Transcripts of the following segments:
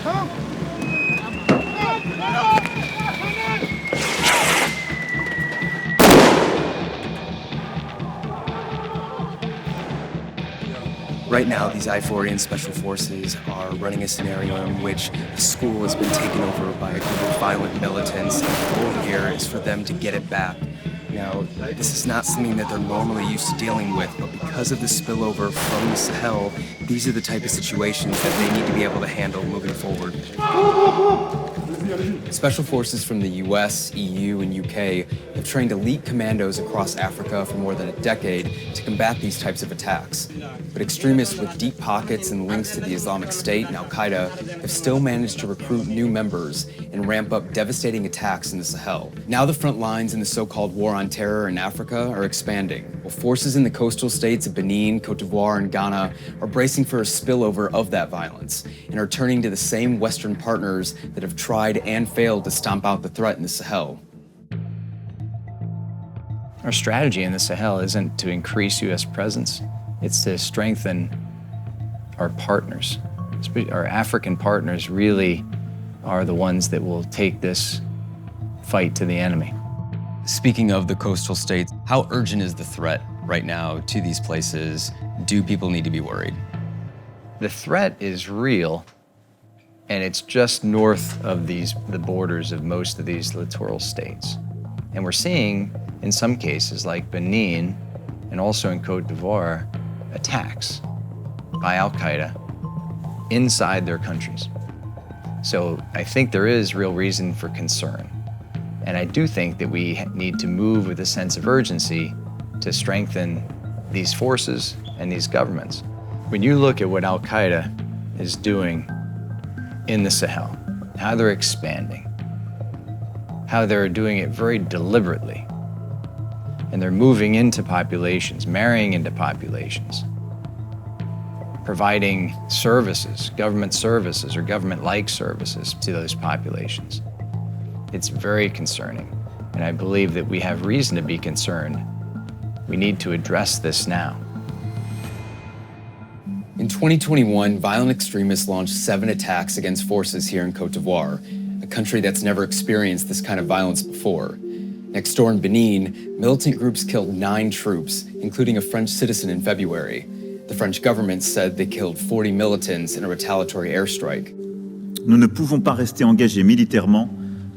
Right now, these Ivorian special forces are running a scenario in which a school has been taken over by a group of violent militants, and the goal here is for them to get it back. Now, this is not something that they're normally used to dealing with, but because of the spillover from the Sahel, these are the type of situations that they need to be able to handle moving forward. Special forces from the US, EU, and UK have trained elite commandos across Africa for more than a decade to combat these types of attacks. But extremists with deep pockets and links to the Islamic State and Al-Qaeda have still managed to recruit new members and ramp up devastating attacks in the Sahel. Now the front lines in the so-called war on terror in Africa are expanding, while forces in the coastal states of Benin, Côte d'Ivoire, and Ghana are bracing for a spillover of that violence and are turning to the same Western partners that have tried and failed to stomp out the threat in the Sahel. Our strategy in the Sahel isn't to increase U.S. presence, it's to strengthen our partners. Our African partners really are the ones that will take this fight to the enemy. Speaking of the coastal states, how urgent is the threat right now to these places? Do people need to be worried? The threat is real, and it's just north of the borders of most of these littoral states. And we're seeing, in some cases, like Benin, and also in Côte d'Ivoire, attacks by Al-Qaeda inside their countries. So I think there is real reason for concern. And I do think that we need to move with a sense of urgency to strengthen these forces and these governments. When you look at what Al-Qaeda is doing in the Sahel, how they're expanding, how they're doing it very deliberately, and they're moving into populations, marrying into populations, providing services, government services or government-like services to those populations. It's very concerning, and I believe that we have reason to be concerned. We need to address this now. In 2021, violent extremists launched 7 attacks against forces here in Côte d'Ivoire, a country that's never experienced this kind of violence before. Next door in Benin, militant groups killed 9 troops, including a French citizen in February. The French government said they killed 40 militants in a retaliatory airstrike. Nous ne pouvons pas rester engagés militairement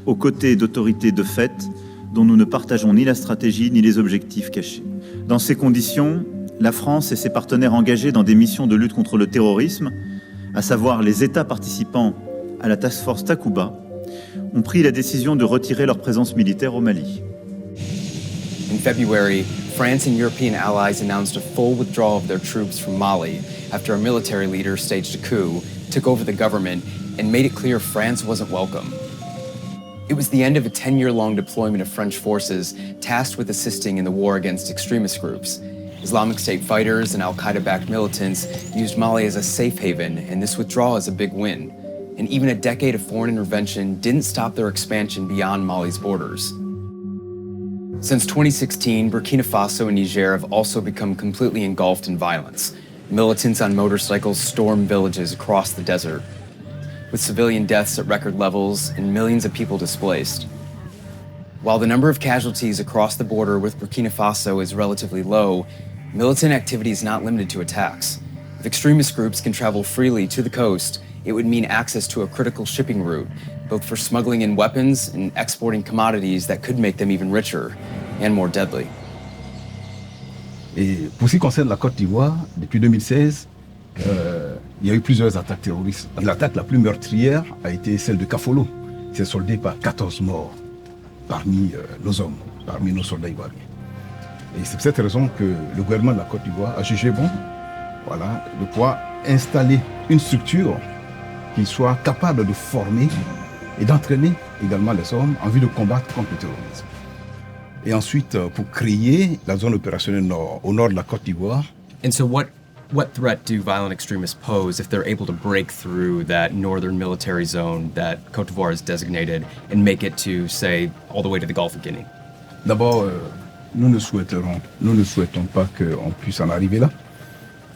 aux côtés d'autorités de fait dont nous ne partageons ni la stratégie ni les objectifs cachés. Dans ces conditions, la France et ses partenaires engagés dans des missions de lutte contre le terrorisme, à savoir les États participants à la Task Force Takuba, ont pris la décision de retirer leur présence militaire au Mali. In February, France and European allies announced a full withdrawal of their troops from Mali after a military leader staged a coup, took over the government, and made it clear France wasn't welcome. It was the end of a 10-year-long deployment of French forces tasked with assisting in the war against extremist groups. Islamic State fighters and Al-Qaeda-backed militants used Mali as a safe haven, and this withdrawal is a big win. And even a decade of foreign intervention didn't stop their expansion beyond Mali's borders. Since 2016, Burkina Faso and Niger have also become completely engulfed in violence. Militants on motorcycles storm villages across the desert, with civilian deaths at record levels and millions of people displaced. While the number of casualties across the border with Burkina Faso is relatively low, militant activity is not limited to attacks. If extremist groups can travel freely to the coast, it would mean access to a critical shipping route, both for smuggling in weapons and exporting commodities that could make them even richer and more deadly. Et pour ce qui concerne la Côte d'Ivoire, depuis 2016, il y a eu plusieurs attaques terroristes. L'attaque la plus meurtrière a été celle de Kafolo. C'est soldé par 14 morts parmi nos hommes, parmi nos soldats ivoiriens. Et c'est pour cette raison que le gouvernement de la Côte d'Ivoire a jugé bon, de pouvoir installer une structure qui soit capable de former et d'entraîner également les hommes en vue de combattre contre le terrorisme. Et ensuite, pour créer la zone opérationnelle au nord de la Côte d'Ivoire. And so what threat do violent extremists pose if they're able to break through that northern military zone that Côte d'Ivoire is designated and make it to, say, all the way to the Gulf of Guinea? D'abord, nous ne souhaitons pas qu'on puisse en arriver là.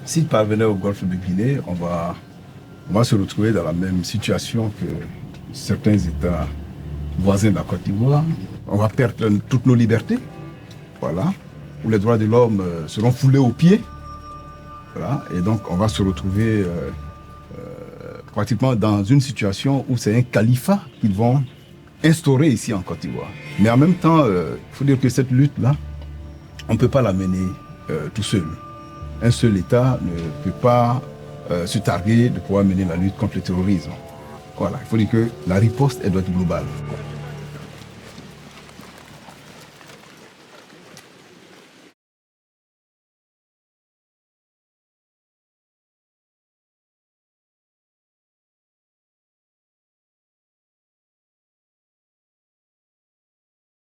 S'ils parvenaient au Golfe de Guinée, on va on va se retrouver dans la même situation que certains États voisins de la Côte d'Ivoire. On va perdre toutes nos libertés, voilà, où les droits de l'homme seront foulés aux pieds. Voilà, et donc on va se retrouver pratiquement dans une situation où c'est un califat qu'ils vont instaurer ici en Côte d'Ivoire. Mais en même temps, il faut dire que cette lutte-là, on ne peut pas la mener tout seul. Un seul État ne peut pas se targuer de pouvoir mener la lutte contre le terrorisme. Voilà, il faut dire que la riposte, elle doit être globale.